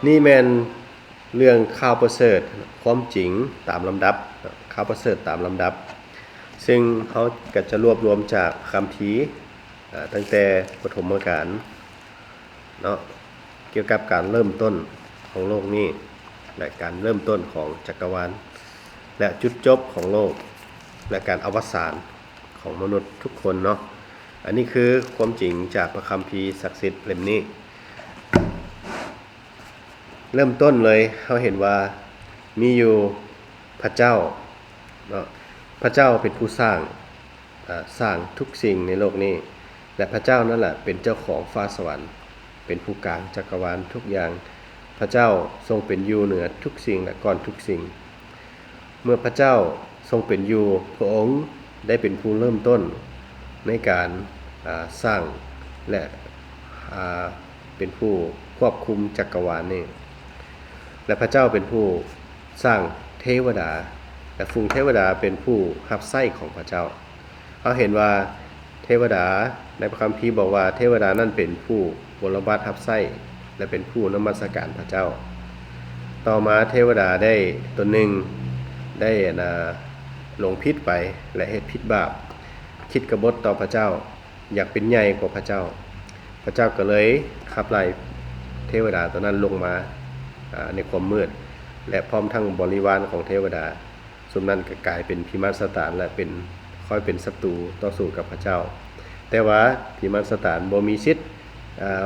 นี่แม่นเรื่องข่าวประเสริฐความจริงตามลำดับข่าวประเสริฐตามลำดับซึ่งเขาก็จะรวบรวมจากคัมภีร์ตั้งแต่ปฐมกาลเนาะเกี่ยวกับการเริ่มต้นของโลกนี้และการเริ่มต้นของจักรวาลและจุดจบของโลกและการอวสานของมนุษย์ทุกคนเนาะอันนี้คือความจริงจากพระคัมภีร์ศักดิ์สิทธิ์เล่มนี้เริ่มต้นเลยเราเห็นว่ามีอยู่พระเจ้าเนาะพระเจ้าเป็นผู้สร้างทุกสิ่งในโลกนี้และพระเจ้านั่นแหละเป็นเจ้าของฟ้าสวรรค์เป็นผู้กลางจักรวาลทุกอย่างพระเจ้าทรงเป็นอยู่เหนือทุกสิ่งและก่อนทุกสิ่งเมื่อพระเจ้าทรงเป็นอยู่พระองค์ได้เป็นผู้เริ่มต้นในการสร้างและเป็นผู้ควบคุมจักรวาลนี้และพระเจ้าเป็นผู้สร้างเทวดาและฝูงเทวดาเป็นผู้รับใช้ของพระเจ้าเราเห็นว่าเทวดาในพระคัมภีร์บอกว่าเทวดานั่นเป็นผู้บริวารรับใช้และเป็นผู้นมัสการพระเจ้าต่อมาเทวดาได้ตนหนึ่งได้หลงผิดไปและเฮ็ดผิดบาปคิดกบฏต่อพระเจ้าอยากเป็นใหญ่กว่าพระเจ้าพระเจ้าก็เลยขับไล่เทวดาตัวนั้นลงมาในความมืดและพร้อมทั้งบริวารของเทวดาสมนั้นก็กลายเป็นพิมานสถานและเป็นค่อยเป็นศัตรูต่อสู้กับพระเจ้าแต่ว่าพิมานสถานบ่มีสิทธิ์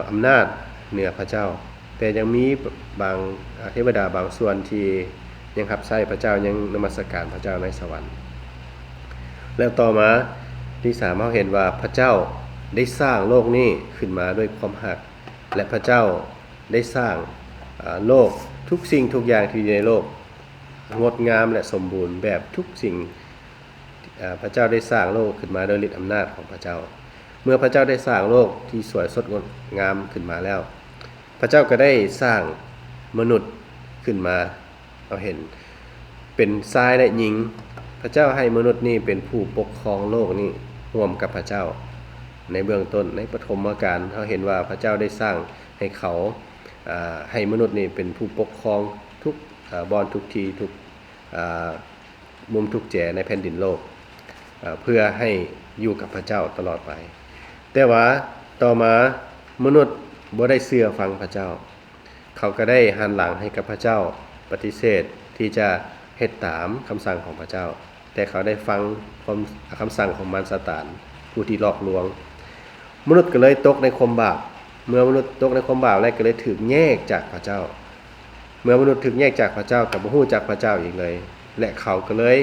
อำนาจเหนือพระเจ้าแต่ยังมีบางเทวดาบางส่วนที่ยังรับใช้พระเจ้ายังนมัสการพระเจ้าในสวรรค์แล้วต่อมาที่สามเราเห็นว่าพระเจ้าได้สร้างโลกนี้ขึ้นมาด้วยความรักและพระเจ้าได้สร้างโลกทุกสิ่งทุกอย่างที่อยู่ในโลกงดงามและสมบูรณ์แบบทุกสิ่งพระเจ้าได้สร้างโลกขึ้นมาโดยฤทธิ์อำนาจของพระเจ้าเมื่อพระเจ้าได้สร้างโลกที่สวยสดงดงามขึ้นมาแล้วพระเจ้าก็ได้สร้างมนุษย์ขึ้นมาเราเห็นเป็นชายและหญิงพระเจ้าให้มนุษย์นี่เป็นผู้ปกครองโลกนี้ร่วมกับพระเจ้าในเบื้องต้นในปฐมกาลเราเห็นว่าพระเจ้าได้สร้างให้เขาให้มนุษย์นี่เป็นผู้ปกครองทุกบอนทุกทีทุกมุมทุกแจในแผ่นดินโลกเพื่อให้อยู่กับพระเจ้าตลอดไปแต่ว่าต่อมามนุษย์บ่ได้เชื่อฟังพระเจ้าเขาก็ได้หันหลังให้กับพระเจ้าปฏิเสธที่จะเฮ็ดตามคำสั่งของพระเจ้าแต่เขาได้ฟังคำสั่งของมารซาตานผู้ที่หลอกลวงมนุษย์ก็เลยตกในความบาปเมื่อมนุษย์ตกในความบาปแล้วก็เลยถูกแยกจากพระเจ้าเมื่อมนุษย์ถูกแยกจากพระเจ้าก็บ่ฮู้จักพระเจ้าอีกเลยและเขาก็เลย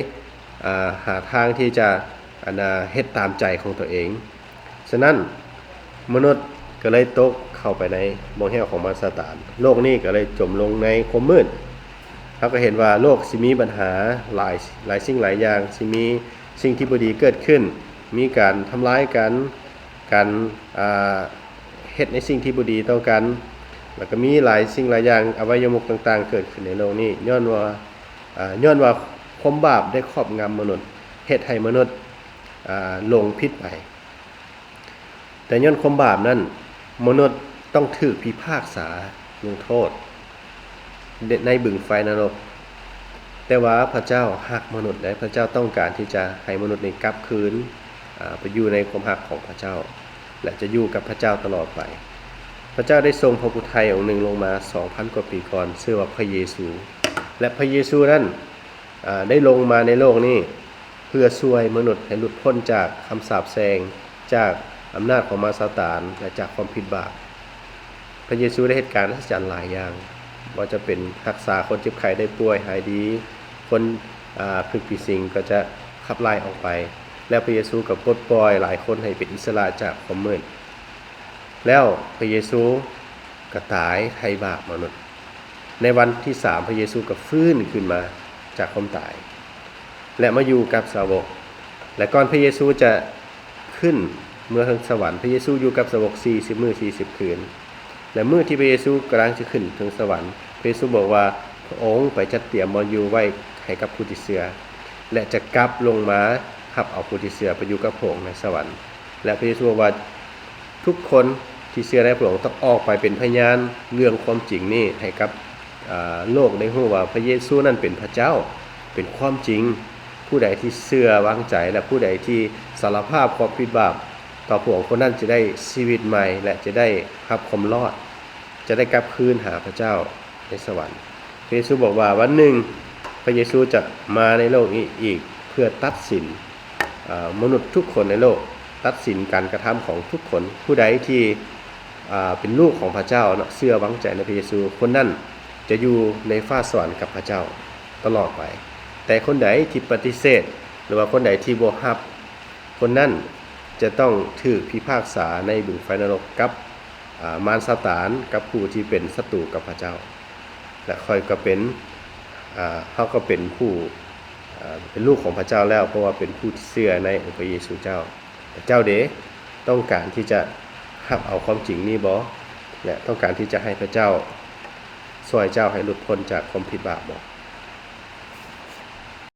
หาทางที่จะเฮ็ดตามใจของตัวเองฉะนั้นมนุษย์ก็เลยตกเข้าไปในบ่วงแห่ของมารซาตานโลกนี้ก็เลยจมลงในความมืดเราก็เห็นว่าโลกสิมีปัญหาหลายสิ่งหลายอย่างสิมีสิ่งที่บ่ดีเกิดขึ้นมีการทำร้ายกันการเฮ็ดในสิ่งที่บ่ดีต่อกันแล้วก็มีหลายสิ่งหลายอย่างอวัยมุขต่างๆเกิดขึ้นในโลกนี้ย้อนว่าความบาปได้ครอบงำมนุษย์เฮ็ดให้มนุษย์หลงผิดไปแต่ย้อนความบาปนั้นมนุษย์ต้องถูกพิพากษาลงโทษในบึงไฟนรกแต่ว่าพระเจ้ารักมนุษย์และพระเจ้าต้องการที่จะให้มนุษย์นี้กลับคืนไปอยู่ในความรักของพระเจ้าและจะอยู่กับพระเจ้าตลอดไปพระเจ้าได้ทรงพระบุตรไทยองค์หนึ่งลงมา 2,000 กว่าปีก่อนชื่อว่าพระเยซูและพระเยซูนั้นได้ลงมาในโลกนี้เพื่อช่วยมนุษย์ให้หลุดพ้นจากคำสาปแช่งจากอำนาจของมารซาตานและจากความผิดบาปพระเยซูได้เหตุการณ์อัศจรรย์หลายอย่างว่าจะเป็นรักษาคนเจ็บไข้ได้ป่วยหายดีคนผิดผีสิงก็จะขับไล่ออกไปแล้วพระเยซูก็ปลดปล่อยหลายคนให้เป็นอิสระจากความมืดแล้วพระเยซูก็ตายไถ่บาปมนุษย์ในวันที่3พระเยซูก็ฟื้นขึ้นมาจากความตายและมาอยู่กับสาวกและก่อนพระเยซูจะขึ้นเมื่อถึงสวรรค์พระเยซูอยู่กับสาวก40มื้อ40คืนและมื้อที่พระเยซูกำลังจะขึ้นถึงสวรรค์พระเยซูบอกว่าพระองค์ไปจัดเตรียมบ่อนอยู่ไว้ให้กับผู้ที่เชื่อและจะกลับลงมารับเอาผู้ที่เชื่อไปอยู่กับพระองค์ในสวรรค์และพระเยซูบอกว่าทุกคน ที่เชื่อในพระองค์ต้องออกไปเป็นพยานเรื่องความจริงนี่ให้กับโลกได้รู้ว่าพระเยซูนั้นเป็นพระเจ้าเป็นความจริงผู้ใดที่เชื่อวางใจและผู้ใดที่สารภาพความผิดบาปต่อพระองค์คนนั้นจะได้ชีวิตใหม่และจะได้รับความรอดจะได้กลับคืนหาพระเจ้าในสวรรค์พระเยซูบอกว่าวันหนึ่งพระเยซูจะมาในโลกนี้อีกเพื่อตัดสินมนุษย์ทุกคนในโลกตัดสินการกระทำของทุกคนผู้ใดที่เป็นลูกของพระเจ้าเชื่อวางใจในพระเยซูคนนั้นจะอยู่ในฟ้าสวรรค์กับพระเจ้าตลอดไปแต่คนใดที่ปฏิเสธหรือว่าคนใดที่บ่รับคนนั้นจะต้องถูกพิพากษาในบึงไฟนรกกับมารซาตานกับผู้ที่เป็นศัตรูกับพระเจ้าและค่อยก็เป็นเขาก็เป็นผู้เป็นลูกของพระเจ้าแล้วเพราะว่าเป็นผู้ที่เชื่อในองค์พระเยซูเจ้าเจ้าเดต้องการที่จะรับเอาความจริงนี้บ่และต้องการที่จะให้พระเจ้าช่วยเจ้าให้หลุดพ้นจากความผิดบาปบ่